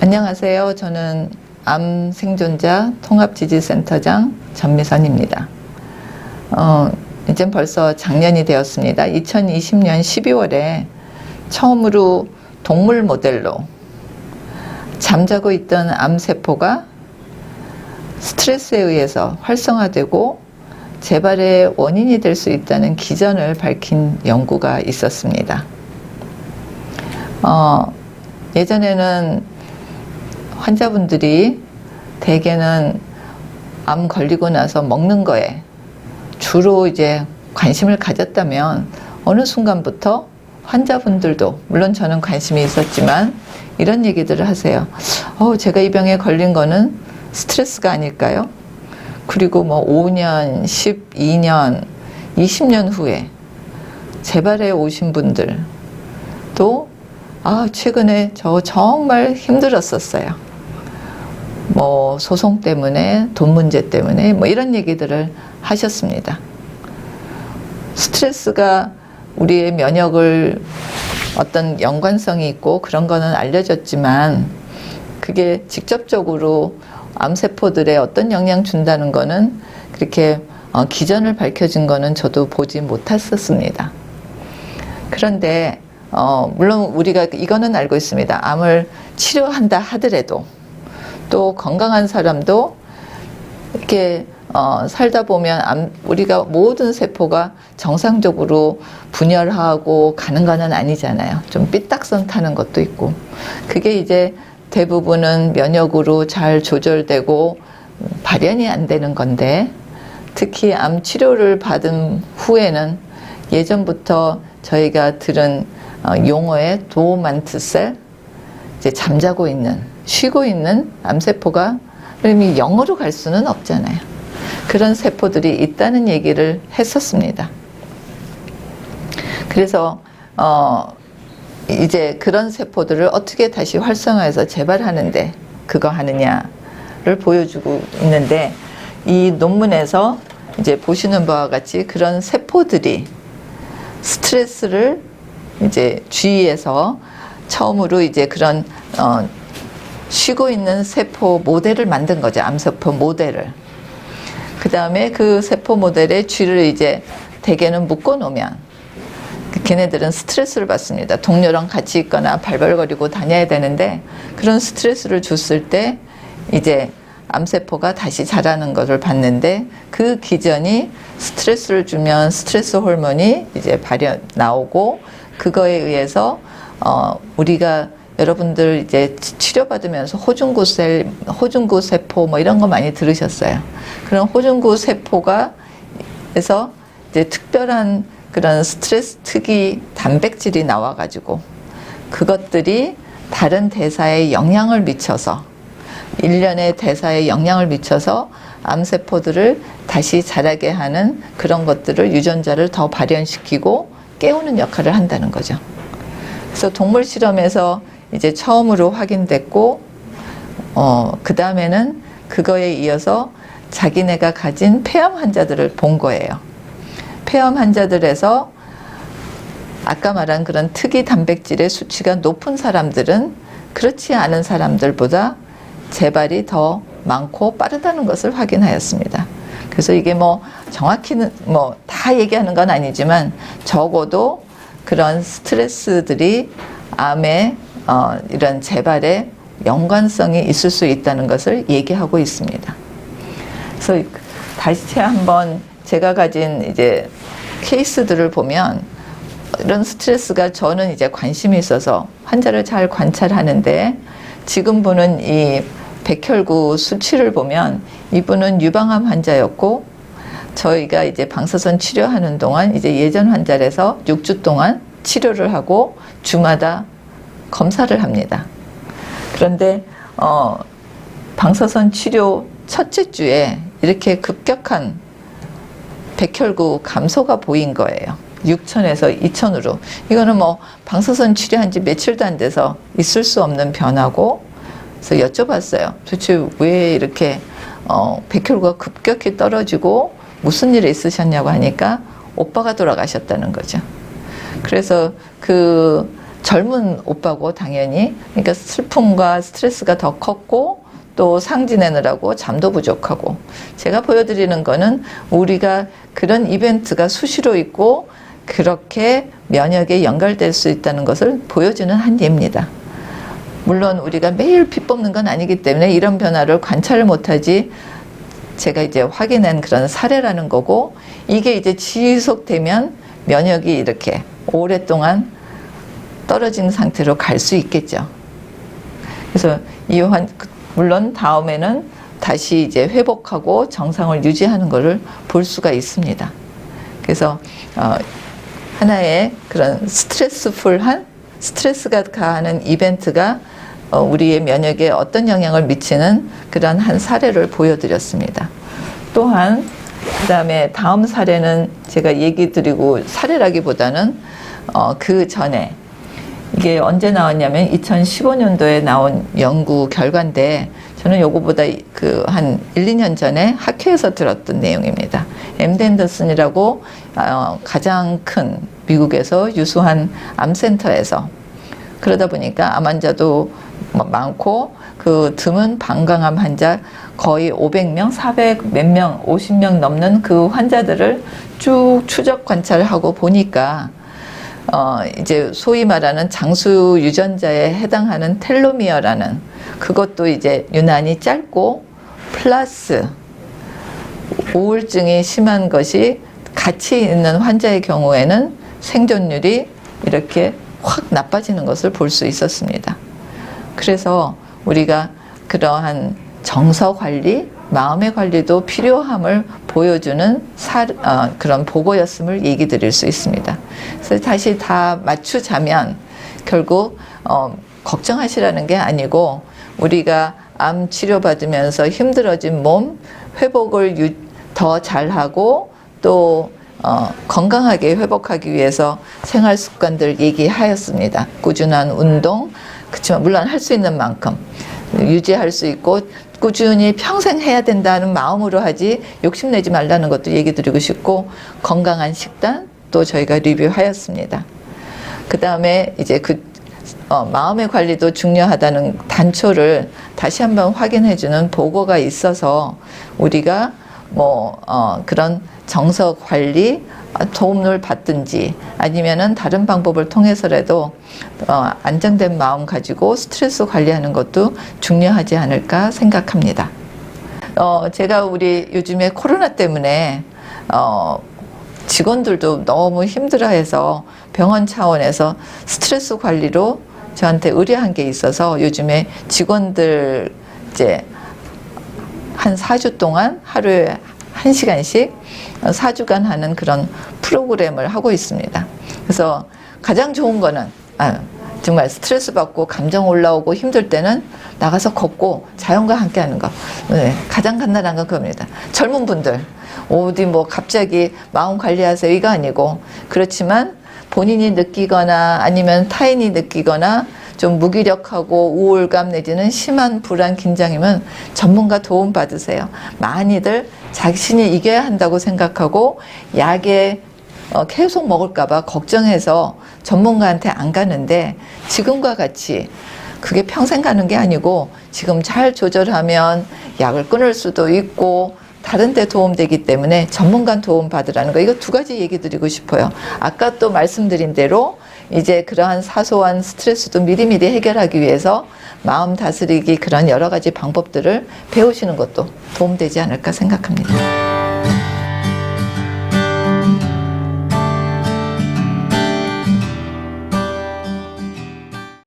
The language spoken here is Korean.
안녕하세요. 저는 암생존자 통합지지센터장 전미선입니다. 이젠 벌써 작년이 되었습니다. 2020년 12월에 처음으로 동물 모델로 잠자고 있던 암세포가 스트레스에 의해서 활성화되고 재발의 원인이 될 수 있다는 기전을 밝힌 연구가 있었습니다. 예전에는 환자분들이 대개는 암 걸리고 나서 먹는 거에 주로 이제 관심을 가졌다면 어느 순간부터 환자분들도, 물론 저는 관심이 있었지만 이런 얘기들을 하세요. 제가 이 병에 걸린 거는 스트레스가 아닐까요? 그리고 5년, 12년, 20년 후에 재발해 오신 분들도 최근에 저 정말 힘들었었어요. 소송 때문에, 돈 문제 때문에 이런 얘기들을 하셨습니다. 스트레스가 우리의 면역을 어떤 연관성이 있고 그런 거는 알려졌지만 그게 직접적으로 암세포들에 어떤 영향 준다는 거는 그렇게 기전을 밝혀진 거는 저도 보지 못했었습니다. 그런데 물론 우리가 이거는 알고 있습니다. 암을 치료한다 하더라도 또 건강한 사람도 이렇게 살다 보면 우리가 모든 세포가 정상적으로 분열하고 가는 거는 아니잖아요. 좀 삐딱선 타는 것도 있고, 그게 이제 대부분은 면역으로 잘 조절되고 발현이 안 되는 건데, 특히 암 치료를 받은 후에는 예전부터 저희가 들은 용어의 도어만트셀, 이제 잠자고 있는, 쉬고 있는 암세포가 이미 영으로 갈 수는 없잖아요. 그런 세포들이 있다는 얘기를 했었습니다. 그래서 이제 그런 세포들을 어떻게 다시 활성화해서 재발하는데 그거 하느냐를 보여주고 있는데, 이 논문에서 이제 보시는 바와 같이 그런 세포들이 스트레스를 이제 주의해서 처음으로 이제 그런 쉬고 있는 세포 모델을 만든 거죠. 암세포 모델을. 그 다음에 그 세포 모델에 쥐를 이제 대개는 묶어 놓으면 걔네들은 스트레스를 받습니다. 동료랑 같이 있거나 발발거리고 다녀야 되는데, 그런 스트레스를 줬을 때 이제 암세포가 다시 자라는 것을 봤는데, 그 기전이 스트레스를 주면 스트레스 호르몬이 이제 나오고, 그거에 의해서 우리가 여러분들 이제 치료받으면서 호중구 세포 이런 거 많이 들으셨어요. 그런 호중구 세포가 에서 이제 특별한 그런 스트레스 특이 단백질이 나와가지고 그것들이 다른 대사에 영향을 미쳐서, 일련의 대사에 영향을 미쳐서 암세포들을 다시 자라게 하는 그런 것들을, 유전자를 더 발현시키고 깨우는 역할을 한다는 거죠. 그래서 동물 실험에서 이제 처음으로 확인됐고, 그 다음에는 그거에 이어서 자기네가 가진 폐암 환자들을 본 거예요. 폐암 환자들에서 아까 말한 그런 특이 단백질의 수치가 높은 사람들은 그렇지 않은 사람들보다 재발이 더 많고 빠르다는 것을 확인하였습니다. 그래서 이게 정확히는 다 얘기하는 건 아니지만 적어도 그런 스트레스들이 암의 이런 재발에 연관성이 있을 수 있다는 것을 얘기하고 있습니다. 그래서 다시 한번 제가 가진 이제 케이스들을 보면, 이런 스트레스가 저는 이제 관심이 있어서 환자를 잘 관찰하는데, 지금 보는 이 백혈구 수치를 보면 이분은 유방암 환자였고, 저희가 이제 방사선 치료하는 동안 이제 예전 환자라서 6주 동안 치료를 하고 주마다 검사를 합니다. 그런데 방사선 치료 첫째 주에 이렇게 급격한 백혈구 감소가 보인 거예요. 6천에서 2천으로. 이거는 방사선 치료한 지 며칠도 안 돼서 있을 수 없는 변화고, 그래서 여쭤봤어요. 도대체 왜 이렇게 백혈구가 급격히 떨어지고 무슨 일이 있으셨냐고 하니까 오빠가 돌아가셨다는 거죠. 그래서 그 젊은 오빠고 당연히 그러니까 슬픔과 스트레스가 더 컸고 또 상 지내느라고 잠도 부족하고 제가 보여드리는 거는 우리가 그런 이벤트가 수시로 있고 그렇게 면역에 연결될 수 있다는 것을 보여주는 한 예입니다. 물론 우리가 매일 피 뽑는 건 아니기 때문에 이런 변화를 관찰을 못하지 제가 이제 확인한 그런 사례라는 거고 이게 이제 지속되면 면역이 이렇게 오랫동안 떨어진 상태로 갈 수 있겠죠. 그래서 물론 다음에는 다시 이제 회복하고 정상을 유지하는 것을 볼 수가 있습니다. 그래서 하나의 그런 스트레스가 가하는 이벤트가 우리의 면역에 어떤 영향을 미치는 그런 한 사례를 보여드렸습니다. 또한 그다음에 다음 사례는 제가 얘기 드리고 사례라기보다는 그 전에 이게 언제 나왔냐면 2015년도에 나온 연구 결과인데 저는 요거보다 한 1, 2년 전에 학회에서 들었던 내용입니다. MD 앤더슨이라고 가장 큰 미국에서 유수한 암센터에서 그러다 보니까 암 환자도 많고 그 드문 방광암 환자 거의 500명, 400 몇 명, 50명 넘는 그 환자들을 쭉 추적 관찰하고 보니까 이제 소위 말하는 장수 유전자에 해당하는 텔로미어라는 그것도 이제 유난히 짧고 플러스 우울증이 심한 것이 같이 있는 환자의 경우에는 생존율이 이렇게 확 나빠지는 것을 볼 수 있었습니다. 그래서 우리가 그러한 정서 관리, 마음의 관리도 필요함을 보여주는 그런 보고였음을 얘기 드릴 수 있습니다. 그래서 다시 다 맞추자면 결국 걱정하시라는 게 아니고 우리가 암 치료받으면서 힘들어진 몸 회복을 더 잘하고 또 건강하게 회복하기 위해서 생활 습관들 얘기하였습니다. 꾸준한 운동, 그렇지만 물론 할 수 있는 만큼 유지할 수 있고 꾸준히 평생 해야 된다는 마음으로 하지 욕심내지 말라는 것도 얘기 드리고 싶고 건강한 식단 또 저희가 리뷰하였습니다. 그 다음에 이제 마음의 관리도 중요하다는 단초를 다시 한번 확인해주는 보고가 있어서 우리가 그런 정서 관리 도움을 받든지 아니면은 다른 방법을 통해서라도 안정된 마음 가지고 스트레스 관리하는 것도 중요하지 않을까 생각합니다. 제가 우리 요즘에 코로나 때문에 직원들도 너무 힘들어해서 병원 차원에서 스트레스 관리로 저한테 의뢰한 게 있어서 요즘에 직원들 이제 한 4주 동안 하루에 1시간씩 4주간 하는 그런 프로그램을 하고 있습니다. 그래서 가장 좋은 거는 정말 스트레스 받고 감정 올라오고 힘들 때는 나가서 걷고 자연과 함께 하는 거. 네, 가장 간단한 건 그겁니다. 젊은 분들 어디 갑자기 마음 관리하세요 이거 아니고 그렇지만 본인이 느끼거나 아니면 타인이 느끼거나 좀 무기력하고 우울감 내지는 심한 불안 긴장이면 전문가 도움 받으세요. 많이들 자신이 이겨야 한다고 생각하고 약에 계속 먹을까봐 걱정해서 전문가한테 안 가는데 지금과 같이 그게 평생 가는 게 아니고 지금 잘 조절하면 약을 끊을 수도 있고 다른 데 도움되기 때문에 전문가 도움 받으라는 거 이거 두 가지 얘기 드리고 싶어요. 아까 또 말씀드린 대로 이제 그러한 사소한 스트레스도 미리미리 해결하기 위해서 마음 다스리기 그런 여러 가지 방법들을 배우시는 것도 도움되지 않을까 생각합니다.